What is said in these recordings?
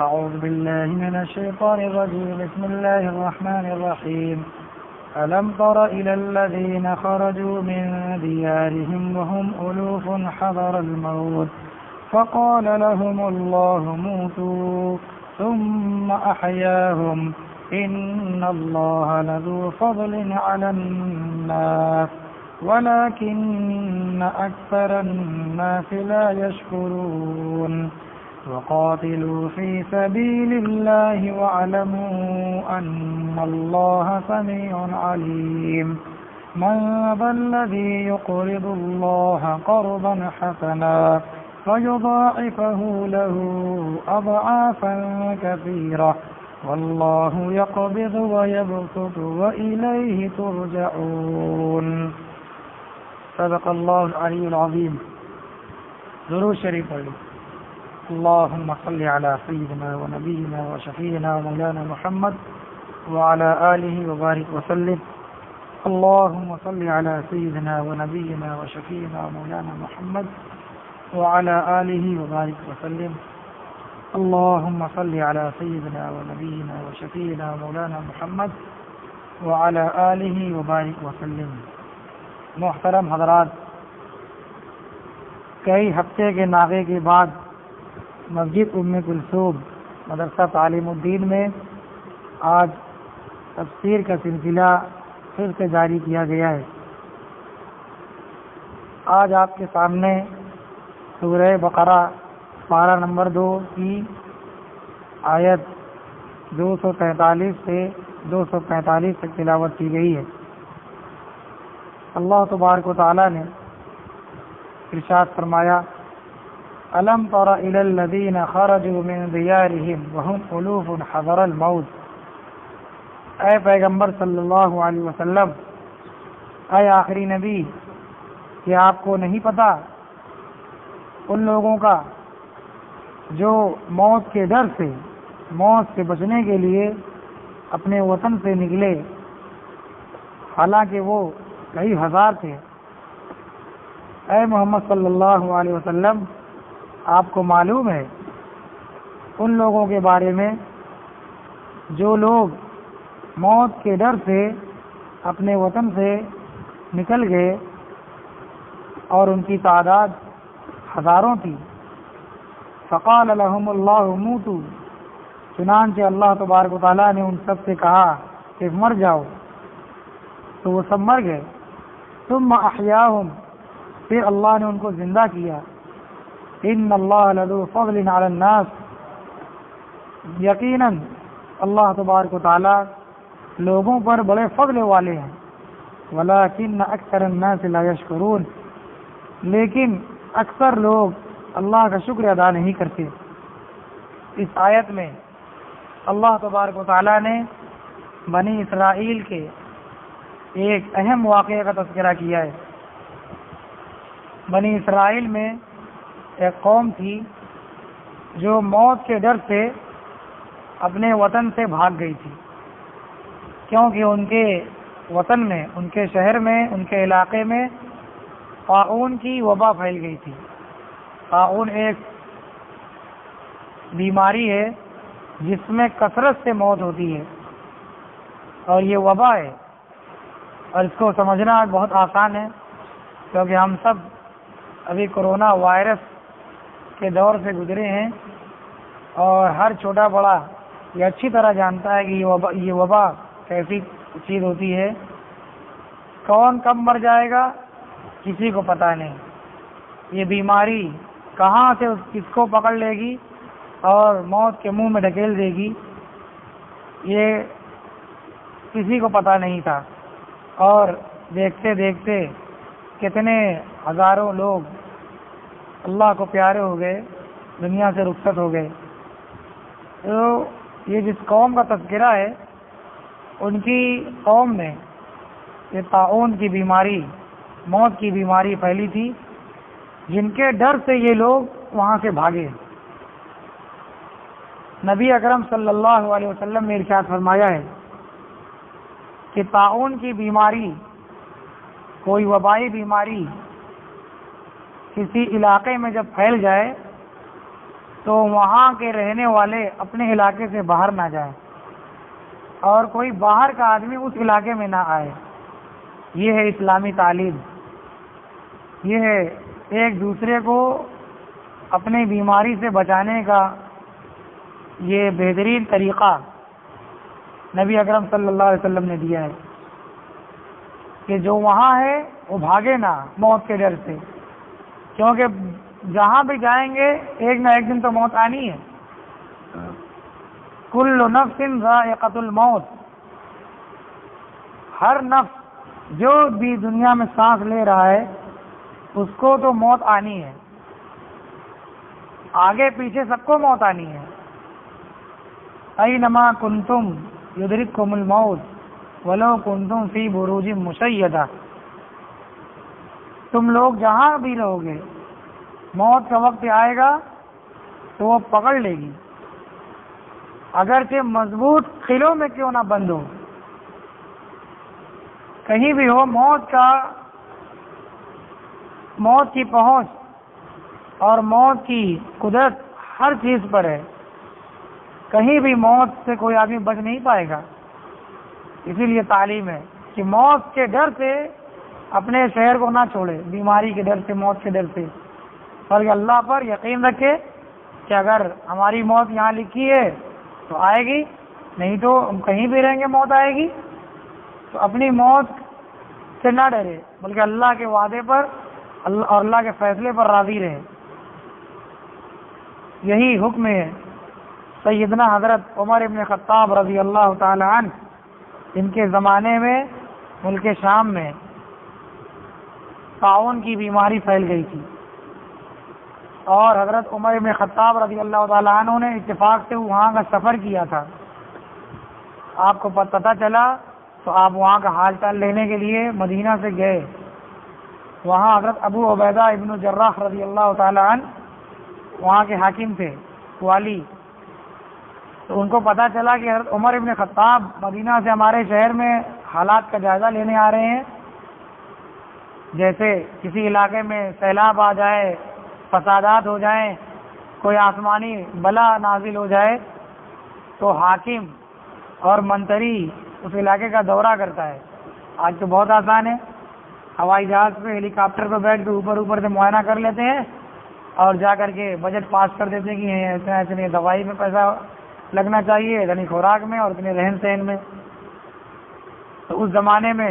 أعوذ بالله من الشيطان الرجيم بسم الله الرحمن الرحيم ألم تر إلى الذين خرجوا من ديارهم وهم ألوف حذر الموت فقال لهم الله موتوا ثم أحياهم إن الله لذو فضل على الناس ولكن أكثر الناس لا يشكرون وقاتلوا في سبيل الله واعلموا أن الله سميع عليم من ذا الذي يقرض الله قرضا حسنا فيضاعفه له أضعافا كثيرة والله يقبض ويبسط وإليه ترجعون صدق الله العلي العظيم. ضرور شریف پڑھیں. اللهم صل على سيدنا ونبينا وشفيعنا ومولانا محمد وعلى آله وبارك وسلم. اللهم صل على سيدنا ونبينا وشفيعنا ومولانا محمد وعلى آله وبارك وسلم. اللهم صل على سيدنا ونبينا وشفيعنا ومولانا محمد وعلى آله وبارك وسلم. محترم حضرات، کئی ہفتے کے ناغے کے بعد مسجد ام کلثوم مدرسہ تعلیم الدین میں آج تفسیر کا سلسلہ پھر سے جاری کیا گیا ہے. آج آپ کے سامنے سورہ بقرہ پارہ نمبر 2 کی آیت 243 سے 245 تک تلاوت کی گئی ہے. اللہ تبارک و تعالی نے ارشاد فرمایا: الم تر الی الذین خرجوا من دیارہم وهم الوف حذر الموت. اے پیغمبر صلی اللہ علیہ وسلم، اے آخری نبی، کہ آپ کو نہیں پتہ ان لوگوں کا جو موت کے ڈر سے، موت سے بچنے کے لیے اپنے وطن سے نکلے، حالانکہ وہ کئی ہزار تھے. اے محمد صلی اللہ علیہ وسلم، آپ کو معلوم ہے ان لوگوں کے بارے میں جو لوگ موت کے ڈر سے اپنے وطن سے نکل گئے اور ان کی تعداد ہزاروں تھی. فقال لهم اللہ موتوا، چنانچہ اللہ تبارک و تعالیٰ نے ان سب سے کہا کہ مر جاؤ، تو وہ سب مر گئے. ثم احیاهم، پھر اللہ نے ان کو زندہ کیا. ان اللہ لذو فضل علی الناس، یقیناً اللہ تبارک و تعالیٰ لوگوں پر بڑے فضل والے ہیں. ولکن اکثر الناس لا یشکرون، لیکن اکثر لوگ اللہ کا شکر ادا نہیں کرتے. اس آیت میں اللہ تبارک و تعالیٰ نے بنی اسرائیل کے ایک اہم واقعے کا تذکرہ کیا ہے. بنی اسرائیل میں ایک قوم تھی جو موت کے ڈر سے اپنے وطن سے بھاگ گئی تھی، کیونکہ ان کے وطن میں، ان کے شہر میں، ان کے علاقے میں طاعون کی وبا پھیل گئی تھی. طاعون ایک بیماری ہے جس میں کثرت سے موت ہوتی ہے، اور یہ وبا ہے. اور اس کو سمجھنا بہت آسان ہے، کیونکہ ہم سب ابھی کرونا وائرس کے دور سے گزرے ہیں، اور ہر چھوٹا بڑا یہ اچھی طرح جانتا ہے کہ یہ وبا کیسی چیز ہوتی ہے. کون کب مر جائے گا کسی کو پتہ نہیں. یہ بیماری کہاں سے کس کو پکڑ لے گی اور موت کے منہ میں ڈھکیل دے گی، یہ کسی کو پتہ نہیں تھا. اور دیکھتے دیکھتے کتنے ہزاروں لوگ اللہ کو پیارے ہو گئے، دنیا سے رخصت ہو گئے. تو یہ جس قوم کا تذکرہ ہے، ان کی قوم میں یہ طاعون کی بیماری، موت کی بیماری پھیلی تھی، جن کے ڈر سے یہ لوگ وہاں سے بھاگے. نبی اکرم صلی اللہ علیہ وسلم نے ارشاد فرمایا ہے کہ طاعون کی بیماری، کوئی وبائی بیماری کسی علاقے میں جب پھیل جائے تو وہاں کے رہنے والے اپنے علاقے سے باہر نہ جائیں اور کوئی باہر کا آدمی اس علاقے میں نہ آئے. یہ ہے اسلامی تعلیم. یہ ہے ایک دوسرے کو اپنی بیماری سے بچانے کا یہ بہترین طریقہ نبی اکرم صلی اللہ علیہ وسلم نے دیا ہے کہ جو وہاں ہے وہ بھاگے نہ موت کے ڈر سے، کیونکہ جہاں بھی جائیں گے ایک نہ ایک دن تو موت آنی ہے. کل نفس ذائقۃ الموت، ہر نفس جو بھی دنیا میں سانس لے رہا ہے اس کو تو موت آنی ہے، آگے پیچھے سب کو موت آنی ہے. اینما کنتم یدرککم الموت ولو کنتم فی بروج مشیدہ، تم لوگ جہاں بھی رہو گے موت کا وقت آئے گا تو وہ پکڑ لے گی، اگرچہ مضبوط قلعوں میں کیوں نہ بند ہو، کہیں بھی ہو. موت کی پہنچ اور موت کی قدرت ہر چیز پر ہے، کہیں بھی موت سے کوئی آدمی بچ نہیں پائے گا. اسی لیے تعلیم ہے کہ موت کے ڈر سے اپنے شہر کو نہ چھوڑے، بیماری کے ڈر سے، موت کے ڈر سے، بلکہ اللہ پر یقین رکھے کہ اگر ہماری موت یہاں لکھی ہے تو آئے گی، نہیں تو ہم کہیں بھی رہیں گے موت آئے گی. تو اپنی موت سے نہ ڈرے بلکہ اللہ کے وعدے پر اور اللہ کے فیصلے پر راضی رہے. یہی حکم ہے سیدنا حضرت عمر ابن خطاب رضی اللہ تعالی عنہ، ان کے زمانے میں ملک شام میں طاعون کی بیماری پھیل گئی تھی، اور حضرت عمر ابن خطاب رضی اللہ تعالی عنہ نے اتفاق سے وہاں کا سفر کیا تھا. آپ کو پتہ چلا تو آپ وہاں کا حال چال لینے کے لیے مدینہ سے گئے. وہاں حضرت ابو عبیدہ ابن جراح رضی اللہ تعالی عنہ وہاں کے حاکم تھے، والی. تو ان کو پتہ چلا کہ حضرت عمر ابن خطاب مدینہ سے ہمارے شہر میں حالات کا جائزہ لینے آ رہے ہیں. جیسے کسی علاقے میں سیلاب آ جائے، فسادات ہو جائیں، کوئی آسمانی بلا نازل ہو جائے تو حاکم اور منتری اس علاقے کا دورہ کرتا ہے. آج تو بہت آسان ہے، ہوائی جہاز پہ ہیلی کاپٹر پہ بیٹھ کے اوپر سے معائنہ کر لیتے ہیں اور جا کر کے بجٹ پاس کر دیتے ہیں کہ اتنے دوائی میں پیسہ لگنا چاہیے، اتنی خوراک میں اور اتنے رہن سہن میں. تو اس زمانے میں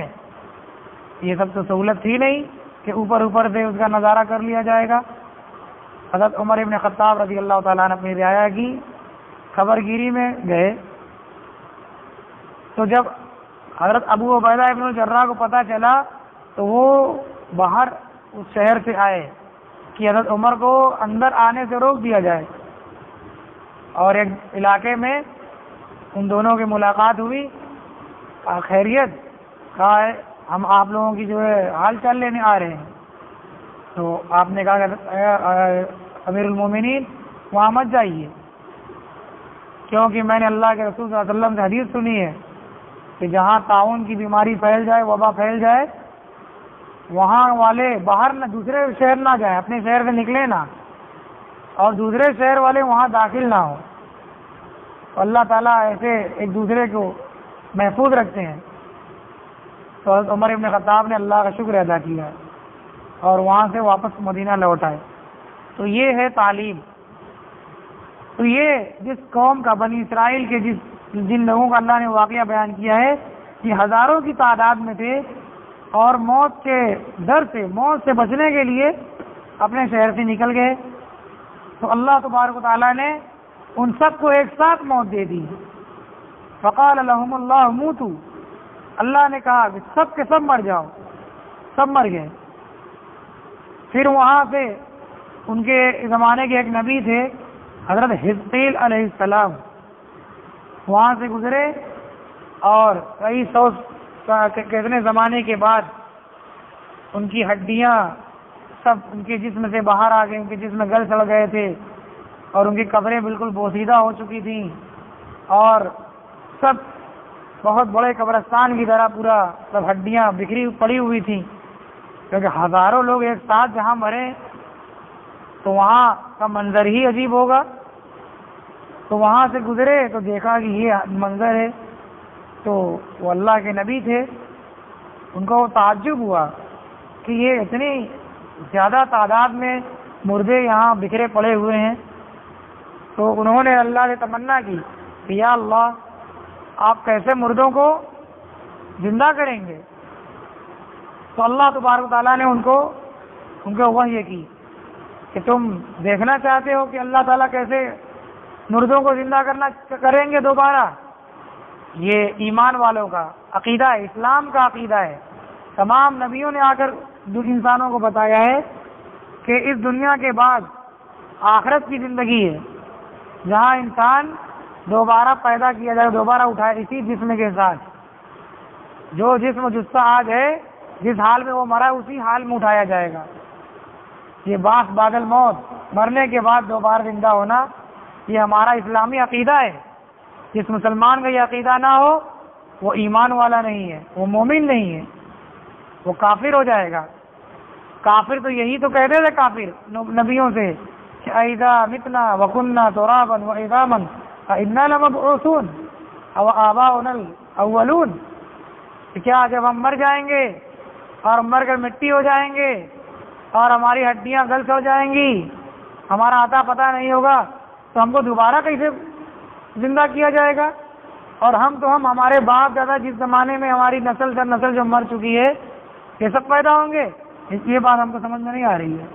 یہ سب تو سہولت تھی نہیں کہ اوپر سے اس کا نظارہ کر لیا جائے گا. حضرت عمر ابن خطاب رضی اللہ تعالیٰ نے اپنی رعایا کی خبر گیری میں گئے. تو جب حضرت ابو عبیدہ ابن الجراح کو پتہ چلا تو وہ باہر اس شہر سے آئے کہ حضرت عمر کو اندر آنے سے روک دیا جائے. اور ایک علاقے میں ان دونوں کی ملاقات ہوئی. خیریت کہا ہے ہم آپ لوگوں کی جو ہے حال چال لینے آ رہے ہیں. تو آپ نے کہا کہ امیر المومنین وہاں مت جائیے، کیونکہ میں نے اللہ کے رسول صلی اللہ علیہ وسلم سے حدیث سنی ہے کہ جہاں طاعون کی بیماری پھیل جائے، وبا پھیل جائے، وہاں والے باہر نہ دوسرے شہر نہ جائیں، اپنے شہر سے نکلیں نہ، اور دوسرے شہر والے وہاں داخل نہ ہوں. تو اللہ تعالیٰ ایسے ایک دوسرے کو محفوظ رکھتے ہیں. تو حضرت عمر ابن خطاب نے اللہ کا شکر ادا کیا اور وہاں سے واپس مدینہ لوٹ آئے. تو یہ ہے تعلیم. تو یہ جس قوم کا، بنی اسرائیل کے جن لوگوں کا اللہ نے واقعہ بیان کیا ہے، یہ ہزاروں کی تعداد میں تھے اور موت کے ڈر سے، موت سے بچنے کے لیے اپنے شہر سے نکل گئے. تو اللہ تبارک و تعالیٰ نے ان سب کو ایک ساتھ موت دے دی. فقال لهم اللہ موتوا، اللہ نے کہا کہ سب کے سب مر جاؤ. سب مر گئے. پھر وہاں سے ان کے زمانے کے ایک نبی تھے حضرت حزقیل علیہ السلام، وہاں سے گزرے اور کئی سو کتنے زمانے کے بعد ان کی ہڈیاں سب ان کے جسم سے باہر آ گئی، ان کے جسم گل سڑ گئے تھے اور ان کی قبریں بالکل بوسیدہ ہو چکی تھیں اور سب بہت بڑے قبرستان کی طرح پورا سب ہڈیاں بکھری پڑی ہوئی تھیں. کیونکہ ہزاروں لوگ ایک ساتھ جہاں مرے تو وہاں کا منظر ہی عجیب ہوگا. تو وہاں سے گزرے تو دیکھا کہ یہ منظر ہے، تو وہ اللہ کے نبی تھے، ان کو تعجب ہوا کہ یہ اتنی زیادہ تعداد میں مردے یہاں بکھرے پڑے ہوئے ہیں۔ تو انہوں نے اللہ سے تمنا کی کہ یا اللہ آپ کیسے مردوں کو زندہ کریں گے؟ تو اللہ تبارک و تعالیٰ نے ان کو وحی کی کہ تم دیکھنا چاہتے ہو کہ اللہ تعالیٰ کیسے مردوں کو زندہ کریں گے دوبارہ؟ یہ ایمان والوں کا عقیدہ ہے، اسلام کا عقیدہ ہے۔ تمام نبیوں نے آ کر انسانوں کو بتایا ہے کہ اس دنیا کے بعد آخرت کی زندگی ہے، جہاں انسان دوبارہ پیدا کیا جائے، دوبارہ اٹھائے اسی جسم کے ساتھ۔ جو جسم جثہ آج ہے، جس حال میں وہ مرا اسی حال میں اٹھایا جائے گا۔ یہ باس بعد الموت، مرنے کے بعد دوبارہ زندہ ہونا، یہ ہمارا اسلامی عقیدہ ہے۔ جس مسلمان کا یہ عقیدہ نہ ہو وہ ایمان والا نہیں ہے، وہ مومن نہیں ہے، وہ کافر ہو جائے گا۔ کافر تو یہی تو کہتے تھے کافر نبیوں سے کہ اذا متنا وکننا ترابا وعظاما انا لمبعوثون او آباؤنا الاولون، کیا جب ہم مر جائیں گے اور مر کر مٹی ہو جائیں گے اور ہماری ہڈیاں گلس ہو جائیں گی، ہمارا عطا پتہ نہیں ہوگا، تو ہم کو دوبارہ کیسے زندہ کیا جائے گا؟ اور ہم ہمارے باپ دادا جس زمانے میں ہماری نسل در نسل جو مر چکی ہے، یہ سب پیدا ہوں گے؟ یہ بات ہم کو سمجھ میں نہیں آ رہی ہے،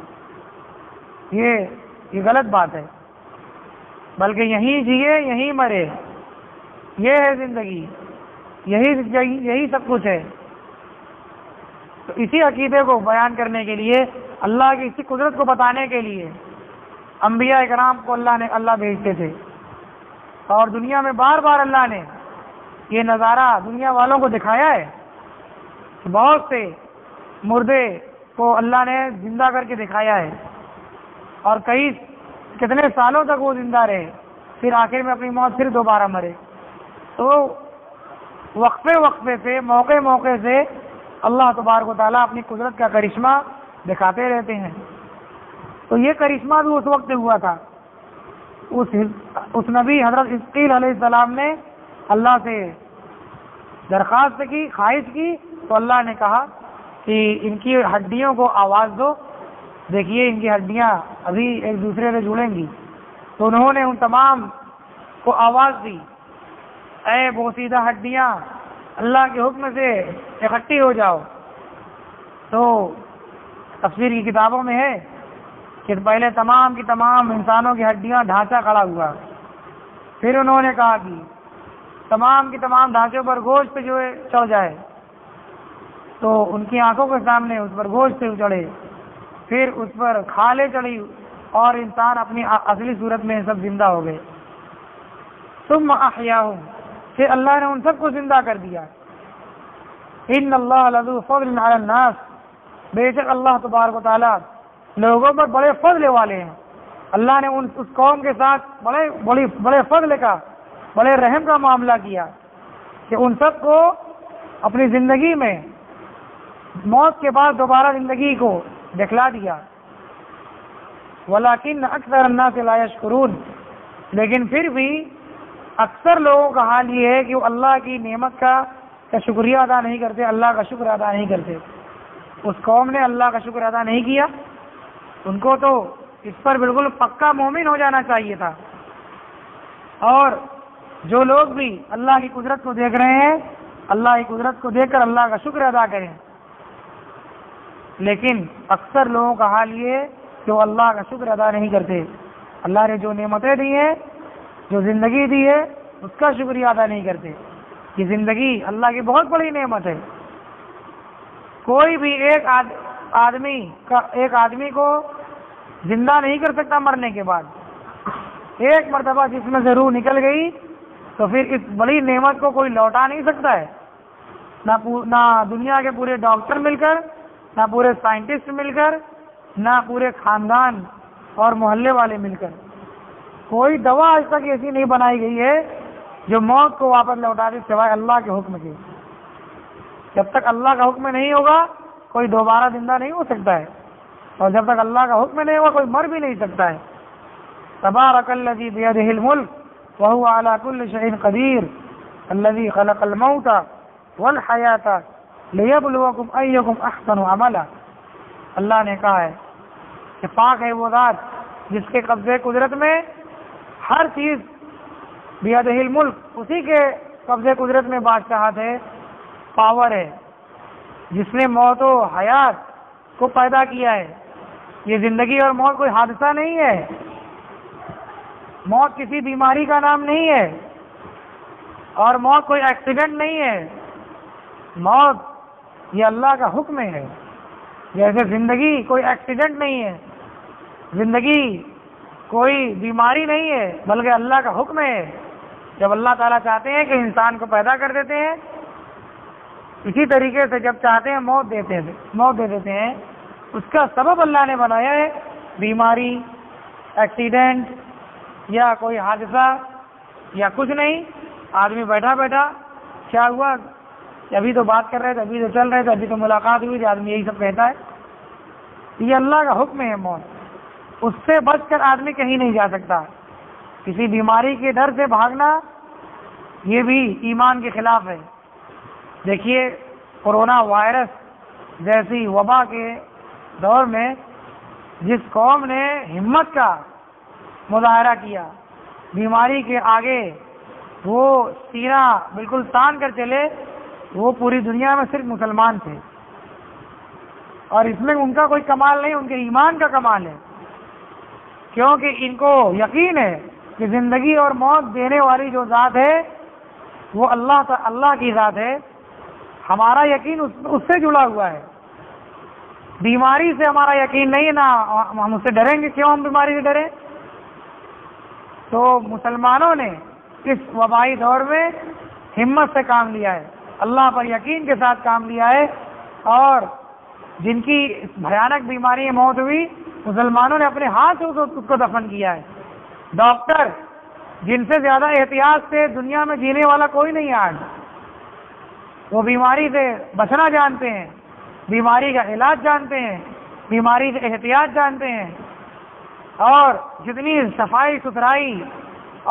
یہ غلط بات ہے۔ بلکہ یہیں جیے یہیں مرے، یہ ہے زندگی، یہی سب کچھ ہے۔ تو اسی عقیدے کو بیان کرنے کے لیے، اللہ کی اسی قدرت کو بتانے کے لیے انبیاء کرام کو اللہ بھیجتے تھے، اور دنیا میں بار بار اللہ نے یہ نظارہ دنیا والوں کو دکھایا ہے کہ بہت سے مردے کو اللہ نے زندہ کر کے دکھایا ہے، اور کتنے سالوں تک وہ زندہ رہے، پھر آخر میں اپنی موت پھر دوبارہ مرے۔ تو وقفے سے، موقع سے اللہ تبارک و تعالیٰ اپنی قدرت کا کرشمہ دکھاتے رہتے ہیں۔ تو یہ کرشمہ بھی اس وقت ہوا تھا۔ اس نبی حضرت حزقیل علیہ السلام نے اللہ سے درخواست کی، خواہش کی، تو اللہ نے کہا کہ ان کی ہڈیوں کو آواز دو، دیکھیے ان کی ہڈیاں ابھی ایک دوسرے سے جڑیں گی۔ تو انہوں نے ان تمام کو آواز دی، اے بوسیدہ ہڈیاں اللہ کے حکم سے اکٹھی ہو جاؤ۔ تو تفسیر کی کتابوں میں ہے کہ پہلے تمام کی تمام انسانوں کی ہڈیاں ڈھانچہ کھڑا ہوا، پھر انہوں نے کہا کہ تمام کی تمام ڈھانچوں پر گوشت جو ہے چڑھ جائے، تو ان کی آنکھوں کے سامنے اس پر گوشت چڑھے، پھر اس پر کھالیں چڑھی، اور انسان اپنی اصلی صورت میں سب زندہ ہو گئے۔ ثم احیاہم، پھر اللہ نے ان سب کو زندہ کر دیا۔ ان اللہ لذو فضل علی الناس، بے شک اللہ تبارک و تعالیٰ لوگوں پر بڑے فضل والے ہیں۔ اللہ نے اس قوم کے ساتھ بڑے فضل کا، بڑے رحم کا معاملہ کیا کہ ان سب کو اپنی زندگی میں موت کے بعد دوبارہ زندگی کو دکھلا دیا۔ ولیکن اکثر الناس لا یشکرون، لیکن پھر بھی اکثر لوگوں کا حال یہ ہے کہ وہ اللہ کی نعمت کا شکریہ ادا نہیں کرتے، اللہ کا شکر ادا نہیں کرتے۔ اس قوم نے اللہ کا شکر ادا نہیں کیا، ان کو تو اس پر بالکل پکا مومن ہو جانا چاہیے تھا۔ اور جو لوگ بھی اللہ کی قدرت کو دیکھ رہے ہیں، اللہ کی قدرت کو دیکھ کر اللہ کا شکر ادا کریں، لیکن اکثر لوگوں کا حال یہ ہے کہ وہ اللہ کا شکر ادا نہیں کرتے۔ اللہ نے جو نعمتیں دی ہیں، جو زندگی دی ہے، اس کا شکریہ ادا نہیں کرتے۔ یہ زندگی اللہ کی بہت بڑی نعمت ہے۔ کوئی بھی ایک آدمی کو زندہ نہیں کر سکتا مرنے کے بعد۔ ایک مرتبہ جس میں سے روح نکل گئی تو پھر اس بڑی نعمت کو کوئی لوٹا نہیں سکتا ہے، نہ دنیا کے پورے ڈاکٹر مل کر، نہ پورے سائنٹسٹ مل کر، نہ پورے خاندان اور محلے والے مل کر۔ کوئی دوا آج تک ایسی نہیں بنائی گئی ہے جو موت کو واپس لوٹا دے سوائے اللہ کے حکم کے۔ جب تک اللہ کا حکم نہیں ہوگا کوئی دوبارہ زندہ نہیں ہو سکتا ہے، اور جب تک اللہ کا حکم نہیں ہوگا کوئی مر بھی نہیں سکتا ہے۔ تبارک الذی بیدہ الملک وهو على كل شيء قدير الذي خلق الموت والحیاة لیبلوکم ایکم احسن عملا۔ اللہ نے کہا ہے کہ پاک ہے وہ ذات جس کے قبضے قدرت میں ہر چیز بیدہ الملک، اسی کے قبضے قدرت میں بادشاہت ہے، پاور ہے، جس نے موت و حیات کو پیدا کیا ہے۔ یہ زندگی اور موت کوئی حادثہ نہیں ہے، موت کسی بیماری کا نام نہیں ہے، اور موت کوئی ایکسیڈنٹ نہیں ہے۔ موت یہ اللہ کا حکم ہے، جیسے زندگی کوئی ایکسیڈنٹ نہیں ہے، زندگی کوئی بیماری نہیں ہے، بلکہ اللہ کا حکم ہے۔ جب اللہ تعالیٰ چاہتے ہیں کہ انسان کو پیدا کر دیتے ہیں، اسی طریقے سے جب چاہتے ہیں موت دے دیتے ہیں۔ اس کا سبب اللہ نے بنایا ہے، بیماری، ایکسیڈنٹ یا کوئی حادثہ یا کچھ نہیں۔ آدمی بیٹھا کیا ہوا کہ ابھی تو بات کر رہے تھے، ابھی تو چل رہے تھے، ابھی تو ملاقات ہوئی تھی، آدمی یہی سب کہتا ہے۔ یہ اللہ کا حکم ہے موت، اس سے بچ کر آدمی کہیں نہیں جا سکتا۔ کسی بیماری کے ڈر سے بھاگنا یہ بھی ایمان کے خلاف ہے۔ دیکھیے کورونا وائرس جیسی وبا کے دور میں جس قوم نے ہمت کا مظاہرہ کیا، بیماری کے آگے وہ سینہ بالکل تان کر چلے، وہ پوری دنیا میں صرف مسلمان تھے، اور اس میں ان کا کوئی کمال نہیں، ان کے ایمان کا کمال ہے، کیونکہ ان کو یقین ہے کہ زندگی اور موت دینے والی جو ذات ہے وہ اللہ کی ذات ہے۔ ہمارا یقین اس سے جڑا ہوا ہے، بیماری سے ہمارا یقین نہیں ہے، نہ ہم اس سے ڈریں گے۔ کیوں ہم بیماری سے ڈریں؟ تو مسلمانوں نے اس وبائی دور میں ہمت سے کام لیا ہے، اللہ پر یقین کے ساتھ کام لیا ہے، اور جن کی بھیانک بیماری موت ہوئی، مسلمانوں نے اپنے ہاتھ سے اس کو دفن کیا ہے۔ ڈاکٹر جن سے زیادہ احتیاط سے دنیا میں جینے والا کوئی نہیں ہے آج، وہ بیماری سے بچنا جانتے ہیں، بیماری کا علاج جانتے ہیں، بیماری سے احتیاط جانتے ہیں، اور جتنی صفائی ستھرائی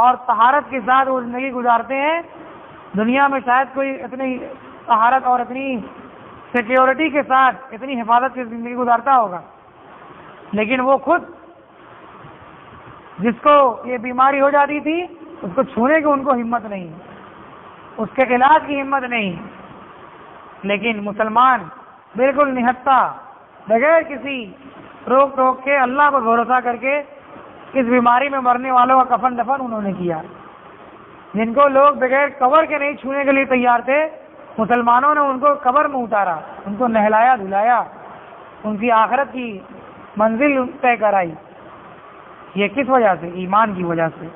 اور طہارت کے ساتھ وہ زندگی گزارتے ہیں، دنیا میں شاید کوئی اتنی طہارت اور اتنی سیکیورٹی کے ساتھ اتنی حفاظت کی زندگی گزارتا ہوگا، لیکن وہ خود جس کو یہ بیماری ہو جاتی تھی اس کو چھونے کی ان کو ہمت نہیں، اس کے علاج کی ہمت نہیں، لیکن مسلمان بالکل نہتا بغیر کسی روک ٹوک کے اللہ پر بھروسہ کر کے اس بیماری میں مرنے والوں کا کفن دفن انہوں نے کیا۔ جن کو لوگ بغیر قبر کے نہیں چھونے کے لیے تیار تھے، مسلمانوں نے ان کو قبر میں اتارا، ان کو نہلایا دھلایا، ان کی آخرت کی منزل طے کرائی۔ یہ کس وجہ سے؟ ایمان کی وجہ سے،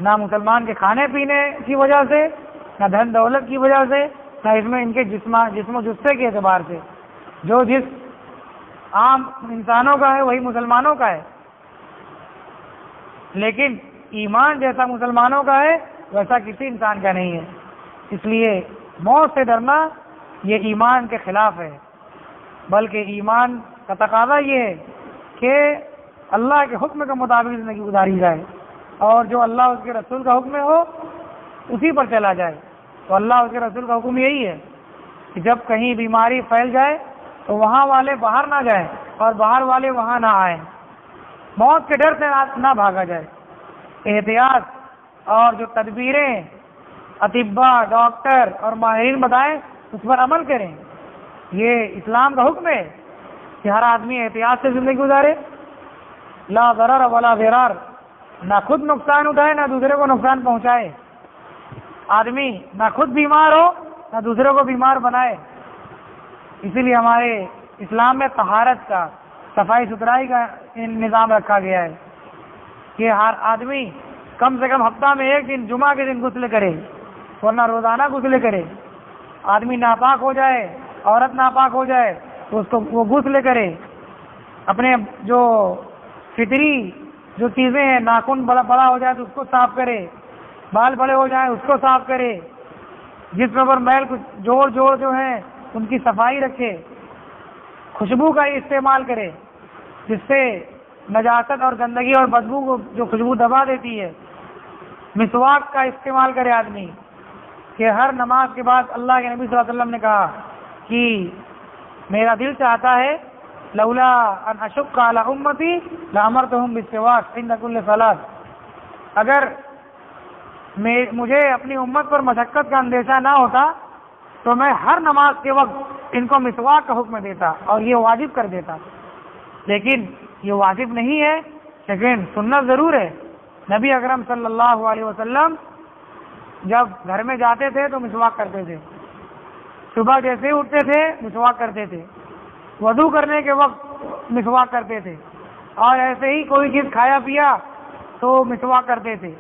نہ مسلمان کے کھانے پینے کی وجہ سے، نہ دھن دولت کی وجہ سے، نہ اس میں ان کے جسم و جثے کے اعتبار سے۔ جو جس عام انسانوں کا ہے وہی مسلمانوں کا ہے، لیکن ایمان جیسا مسلمانوں کا ہے ویسا کسی انسان کا نہیں ہے۔ اس لیے موت سے ڈرنا یہ ایمان کے خلاف ہے، بلکہ ایمان کا تقاضا یہ ہے کہ اللہ کے حکم کے مطابق زندگی گزاری جائے، اور جو اللہ اس کے رسول کا حکم ہو اسی پر چلا جائے۔ تو اللہ اس کے رسول کا حکم یہی ہے کہ جب کہیں بیماری پھیل جائے تو وہاں والے باہر نہ جائیں اور باہر والے وہاں نہ آئیں، موت کے ڈر سے نہ بھاگا جائے۔ احتیاط اور جو تدبیریں اطباء، ڈاکٹر اور ماہرین بتائیں اس پر عمل کریں، یہ اسلام کا حکم ہے کہ ہر آدمی احتیاط سے زندگی گزارے، لا ضرر ولا ضرار، نہ خود نقصان اٹھائے نہ دوسرے کو نقصان پہنچائے۔ آدمی نہ خود بیمار ہو نہ دوسرے کو بیمار بنائے۔ اسی لیے ہمارے اسلام میں طہارت کا، صفائی ستھرائی کا نظام رکھا گیا ہے کہ ہر آدمی کم سے کم ہفتہ میں ایک دن جمعہ کے دن غسل کرے، ورنہ روزانہ غسل کرے۔ آدمی ناپاک ہو جائے، عورت ناپاک ہو جائے تو اس کو وہ غسل کرے، اپنے جو فطری جو چیزیں ہیں، ناخن بڑا ہو جائے تو اس کو صاف کرے، بال بڑے ہو جائیں اس کو صاف کرے، جسم پر میل کچھ جوڑ جو ہیں ان کی صفائی رکھے، خوشبو کا استعمال کرے جس سے نجاست اور گندگی اور بدبو کو جو خوشبو دبا دیتی ہے مسواک کا استعمال کرے آدمی کہ ہر نماز کے بعد اللہ کے نبی صلی اللہ علیہ وسلم نے کہا کہ میرا دل چاہتا ہے لولا ان اشق علی امتی لامرتہم بالسواک عند کل صلاۃ، اگر مجھے اپنی امت پر مشقت کا اندیشہ نہ ہوتا تو میں ہر نماز کے وقت ان کو مسواک کا حکم دیتا اور یہ واجب کر دیتا، لیکن یہ واجب نہیں ہے، لیکن سنت ضرور ہے۔ نبی اکرم صلی اللہ علیہ وسلم جب گھر میں جاتے تھے تو مسواک کرتے تھے، صبح جیسے ہی اٹھتے تھے مسواک کرتے تھے، وضو کرنے کے وقت مسواک کرتے تھے، اور ایسے ہی کوئی چیز کھایا پیا تو مسواک کرتے تھے۔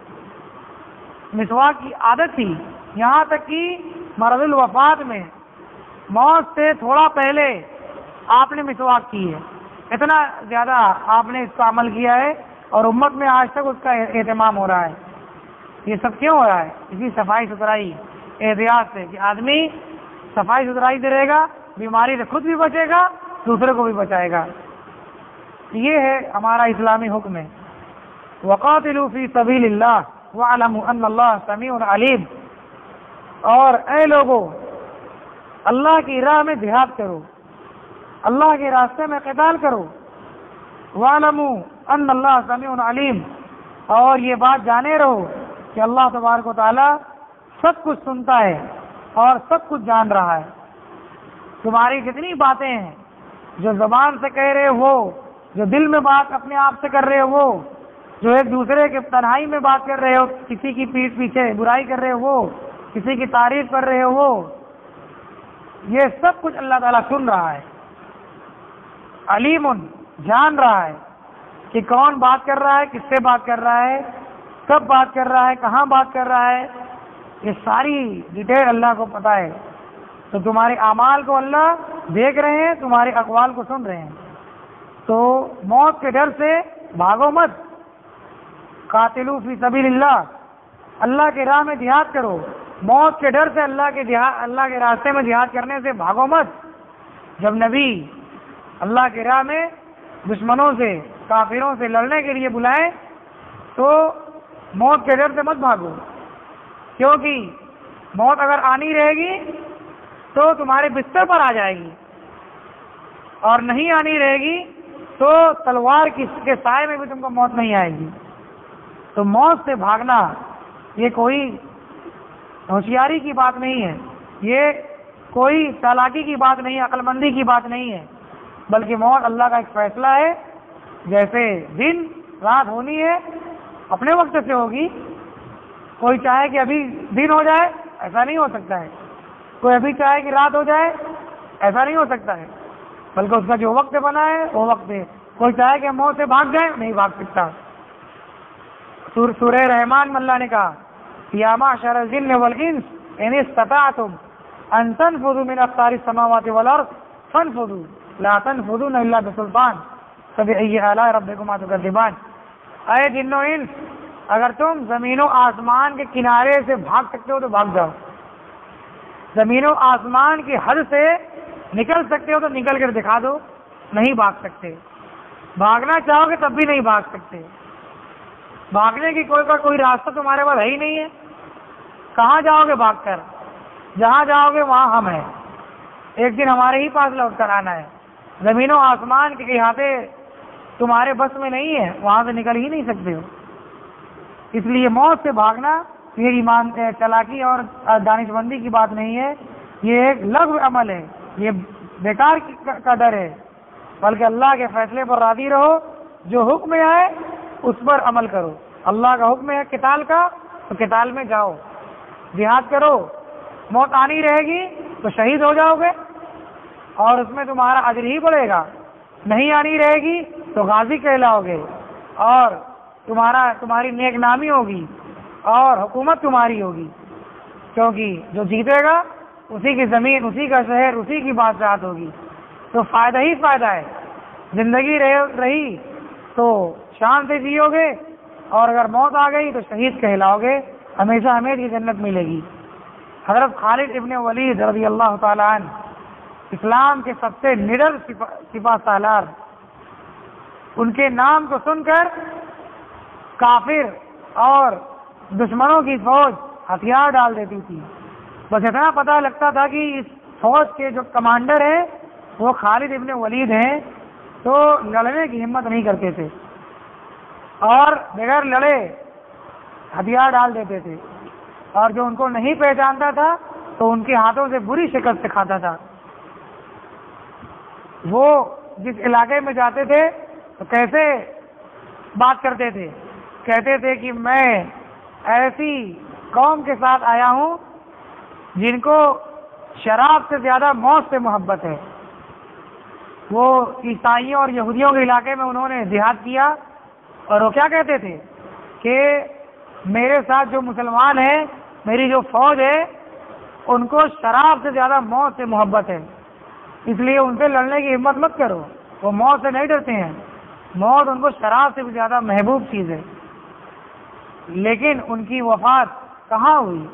مسواک کی عادت تھی، یہاں تک کہ مرض الوفات میں موت سے تھوڑا پہلے آپ نے مسواک کی ہے، اتنا زیادہ آپ نے اس کا عمل کیا ہے اور امت میں آج تک اس کا اہتمام ہو رہا ہے۔ یہ سب کیوں ہو رہا ہے؟ اسی صفائی ستھرائی احتیاط سے، کہ آدمی صفائی ستھرائی سے رہے گا، بیماری سے خود بھی بچے گا، دوسرے کو بھی بچائے گا۔ یہ ہے ہمارا اسلامی حکم ہے۔ وقاتلوا فی سبیل اللہ واعلموا ان اللہ سمیع علیم، اور اے لوگوں اللہ کی راہ میں جہاد کرو، اللہ کے راستے میں قتال کرو، واعلموا ان اللہ سمیع علیم، اور یہ بات جانے رہو کہ اللہ تبارک و تعالی سب کچھ سنتا ہے اور سب کچھ جان رہا ہے۔ تمہاری جتنی باتیں ہیں جو زبان سے کہہ رہے ہو، جو دل میں بات اپنے آپ سے کر رہے ہو، جو ایک دوسرے کے تنہائی میں بات کر رہے ہو، کسی کی پیٹھ پیچھے برائی کر رہے ہو، کسی کی تعریف کر رہے ہو، یہ سب کچھ اللہ تعالیٰ سن رہا ہے۔ علیم، جان رہا ہے کہ کون بات کر رہا ہے، کس سے بات کر رہا ہے، کب بات کر رہا ہے، کہاں بات کر رہا ہے، یہ ساری ڈیٹیل اللہ کو پتہ ہے۔ تو تمہارے اعمال کو اللہ دیکھ رہے ہیں، تمہارے اقوال کو سن رہے ہیں، تو موت کے ڈر سے بھاگو مت۔ قاتلوا فی سبیل اللہ، اللہ کے راہ میں جہاد کرو، موت کے ڈر سے اللہ کے راستے میں جہاد کرنے سے بھاگو مت۔ جب نبی اللہ کے راہ میں دشمنوں سے، کافروں سے لڑنے کے لیے بلائیں تو موت کے ڈر سے مت بھاگو، کیونکہ موت اگر آنی رہے گی تو تمہارے بستر پر آ جائے گی، اور نہیں آنی رہے گی تو تلوار کے سائے میں بھی تم کو موت نہیں آئے گی۔ تو موت سے بھاگنا یہ کوئی ہوشیاری کی بات نہیں ہے، یہ کوئی چالاکی کی بات نہیں ہے، عقل مندی کی بات نہیں ہے، بلکہ موت اللہ کا ایک فیصلہ ہے۔ جیسے دن رات ہونی ہے اپنے وقت سے ہوگی، کوئی چاہے کہ ابھی دن ہو جائے ایسا نہیں ہو سکتا ہے، کوئی ابھی چاہے کہ رات ہو جائے ایسا نہیں ہو سکتا ہے، بلکہ اس کا جو وقت بنا ہے وہ وقت ہے۔ کوئی چاہے کہ موت سے بھاگ جائے نہیں بھاگ سکتا۔ سورہ رحمان میں اللہ نے کہا یا معشر الجن والانس ان استطعتم ان تنفذوا من اقطار السماوات والارض فانفذوا لا تنفذون الا بسلطان فبأي آلاء ربكما تكذبان۔ اے جن و انس، اگر تم زمین و آسمان کے کنارے سے بھاگ سکتے ہو تو بھاگ جاؤ، زمین و آسمان کی حد سے نکل سکتے ہو تو نکل کر دکھا دو، نہیں بھاگ سکتے۔ بھاگنا چاہو گے تب بھی نہیں بھاگ سکتے، بھاگنے کی کوئی راستہ تمہارے پاس ہے ہی نہیں ہے۔ کہاں جاؤ گے بھاگ کر؟ جہاں جاؤ گے وہاں ہم ہیں، ایک دن ہمارے ہی پاس لوٹ کر آنا ہے۔ زمین و آسمان کے احاطے تمہارے بس میں نہیں ہے، وہاں سے نکل ہی نہیں سکتے ہو۔ اس لیے موت سے بھاگنا یہ ایمان چالاکی اور دانش مندی کی بات نہیں ہے، یہ ایک لغو عمل ہے، یہ بیکار کا ڈر ہے، بلکہ اللہ کے فیصلے پر راضی رہو، جو حکم ہے اس پر عمل کرو۔ اللہ کا حکم ہے قتال کا تو قتال میں جاؤ، جہاد کرو۔ موت آنی رہے گی تو شہید ہو جاؤ گے اور اس میں تمہارا اجر ہی بڑھے گا، نہیں آنی رہے گی تو غازی کہلاؤ گے اور تمہاری نیک نامی ہوگی اور حکومت تمہاری ہوگی، کیونکہ جو جیتے گا اسی کی زمین، اسی کا شہر، اسی کی بادشاہت ہوگی، تو فائدہ ہی فائدہ ہے۔ زندگی رہی تو شان سے جیو گے، اور اگر موت آ گئی تو شہید کہلاؤ گے، ہمیشہ ہمیشہ کی جنت ملے گی۔ حضرت خالد ابن ولید رضی اللہ تعالیٰ عنہ اسلام کے سب سے نڈر سپہ سالار، ان کے نام کو سن کر کافر اور دشمنوں کی فوج ہتھیار ڈال دیتی تھی. بس اتنا پتہ لگتا تھا کہ اس فوج کے جو کمانڈر ہیں وہ خالد ابن ولید ہیں، تو لڑنے کی ہمت نہیں کرتے تھے اور بغیر لڑے ہتھیار ڈال دیتے تھے، اور جو ان کو نہیں پہچانتا تھا تو ان کے ہاتھوں سے بری شکست کھاتا تھا. وہ جس علاقے میں جاتے تھے تو کیسے بات کرتے تھے، کہتے تھے کہ میں ایسی قوم کے ساتھ آیا ہوں جن کو شراب سے زیادہ موت سے محبت ہے. وہ عیسائیوں اور یہودیوں کے علاقے میں انہوں نے جہاد کیا، اور وہ کیا کہتے تھے کہ میرے ساتھ جو مسلمان ہیں، میری جو فوج ہے، ان کو شراب سے زیادہ موت سے محبت ہے، اس لیے ان سے لڑنے کی ہمت مت کرو. وہ موت سے نہیں ڈرتے ہیں، موت ان کو شراب سے بھی زیادہ محبوب چیز ہے. لیکن ان کی وفات کہاں ہوئی؟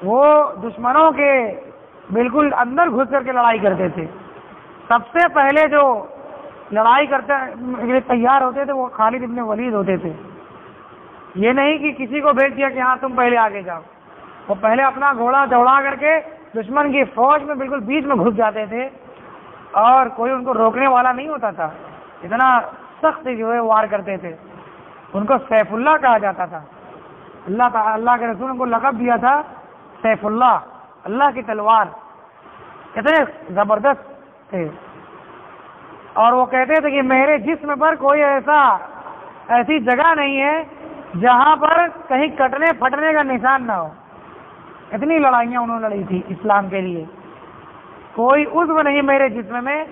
وہ دشمنوں کے بالکل اندر گھس کر کے لڑائی کرتے تھے. سب سے پہلے جو لڑائی کرتے تیار ہوتے تھے وہ خالد ابن ولید ہوتے تھے. یہ نہیں کہ کسی کو بھیج دیا کہ ہاں تم پہلے آگے جاؤ، وہ پہلے اپنا گھوڑا دوڑا کر کے دشمن کی فوج میں بالکل بیچ میں گھس جاتے تھے، اور کوئی ان کو روکنے والا نہیں ہوتا تھا. اتنا سخت جو ہے وار کرتے تھے. ان کو سیف اللہ کہا جاتا تھا. اللہ کے رسول کو لقب دیا تھا سیف اللہ، اللہ کی تلوار. اتنے زبردست تھے. اور وہ کہتے تھے کہ میرے جسم پر کوئی ایسی جگہ نہیں ہے جہاں پر کہیں کٹنے پھٹنے کا نشان نہ ہو. اتنی لڑائیاں انہوں نے لڑی تھی اسلام کے لیے. کوئی عضو نہیں میرے جسم میں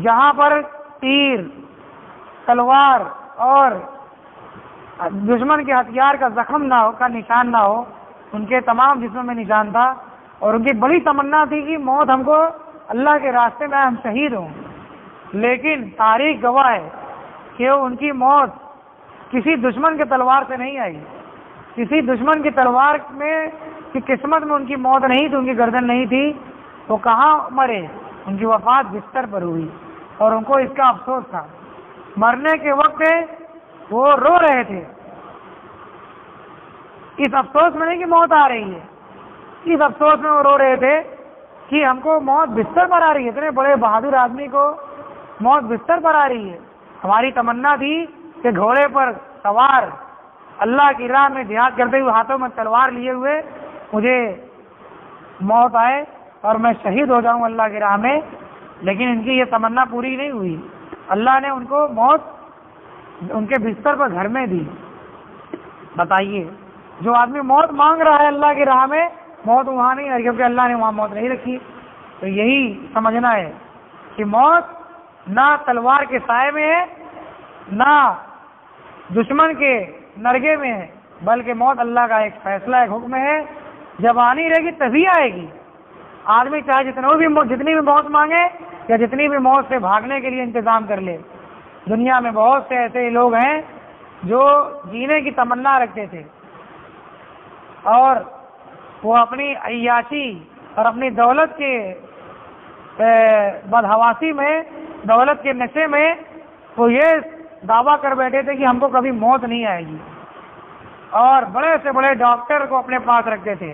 جہاں پر تیر، تلوار اور دشمن کے ہتھیار کا زخم نہ ہو، کا نشان نہ ہو. ان کے تمام جسم میں نشان تھا، اور ان کی بڑی تمنا تھی کہ موت ہم کو اللہ کے راستے میں ہم شہید ہوں. لیکن تاریخ گواہ ہے کہ ان کی موت کسی دشمن کے تلوار سے نہیں آئی. کسی دشمن کی تلوار میں کی قسمت میں ان کی موت نہیں تھی، ان کی گردن نہیں تھی. وہ کہاں مرے؟ ان کی وفات بستر پر ہوئی، اور ان کو اس کا افسوس تھا. مرنے کے وقت وہ رو رہے تھے. اس افسوس میں نہیں کہ موت آ رہی ہے، اس افسوس میں وہ رو رہے تھے کہ ہم کو موت بستر پر آ رہی ہے. اتنے بڑے بہادر آدمی کو موت بستر پر آ رہی ہے. ہماری تمنا تھی کہ گھوڑے پر سوار اللہ کی راہ میں جہاد کرتے ہوئے ہاتھوں میں تلوار لیے ہوئے مجھے موت آئے اور میں شہید ہو جاؤں اللہ کی راہ میں. لیکن ان کی یہ تمنا پوری نہیں ہوئی. اللہ نے ان کو موت ان کے بستر پر گھر میں دی. بتائیے، جو آدمی موت مانگ رہا ہے اللہ کی راہ میں، موت وہاں نہیں ہے کیونکہ اللہ نے وہاں موت نہیں رکھی. تو یہی سمجھنا ہے کہ موت نہ تلوار کے سائے میں ہے، نہ دشمن کے نرگے میں ہے، بلکہ موت اللہ کا ایک فیصلہ، ایک حکم ہے. جب آنی رہے گی تبھی آئے گی. آدمی چاہے جتنی بھی موت مانگے یا جتنی بھی موت سے بھاگنے کے لیے انتظام کر لے. دنیا میں بہت سے ایسے لوگ ہیں جو جینے کی تمنا رکھتے تھے، اور وہ اپنی عیاشی اور اپنی دولت کے بدحواسی میں، دولت کے نشے میں وہ یہ دعویٰ کر بیٹھے تھے کہ ہم کو کبھی موت نہیں آئے گی. اور بڑے سے بڑے ڈاکٹر کو اپنے پاس رکھتے تھے،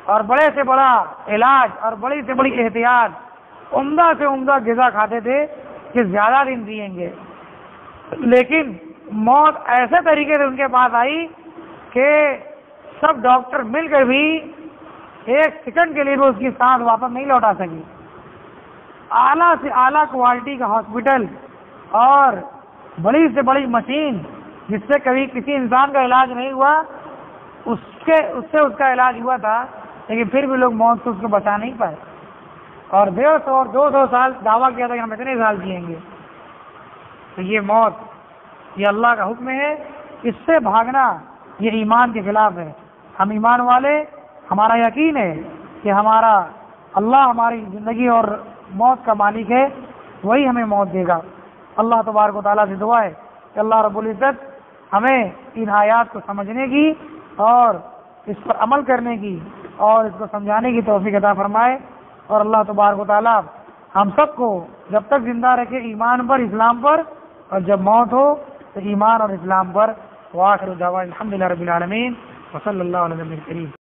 اور بڑے سے بڑا علاج اور بڑی سے بڑی احتیاط، عمدہ سے عمدہ غذا کھاتے تھے کہ زیادہ دن جئیں گے. لیکن موت ایسے طریقے سے ان کے پاس آئی کہ سب ڈاکٹر مل کر بھی ایک سیکنڈ کے لیے بھی اس کی سانس واپس نہیں لوٹا سکی. اعلیٰ سے اعلیٰ کوالٹی کا ہاسپٹل اور بڑی سے بڑی مشین جس سے کبھی کسی انسان کا علاج نہیں ہوا، اس سے اس کا علاج ہوا تھا، لیکن پھر بھی لوگ موت سے اس کو بچا نہیں پائے. اور 150 اور 200 سال دعویٰ کیا تھا کہ ہم اتنے سال جئیں گے. تو یہ موت، یہ اللہ کا حکم ہے. اس سے بھاگنا یہ ایمان کے خلاف ہے. ہم ایمان والے، ہمارا یقین ہے کہ ہمارا اللہ ہماری زندگی اور موت کا مالک ہے، وہی ہمیں موت دے گا. اللہ تبارک و تعالیٰ سے دعا ہے کہ اللہ رب العزت ہمیں ان آیات کو سمجھنے کی اور اس پر عمل کرنے کی اور اس کو سمجھانے کی توفیق عطا فرمائے. اور اللہ تبارک و تعالیٰ ہم سب کو جب تک زندہ رکھے ایمان پر، اسلام پر، اور جب موت ہو تو ایمان اور اسلام پر. واخر دعوانا الحمد لله رب العالمین وصلی اللہ علیہ وسلم کریم.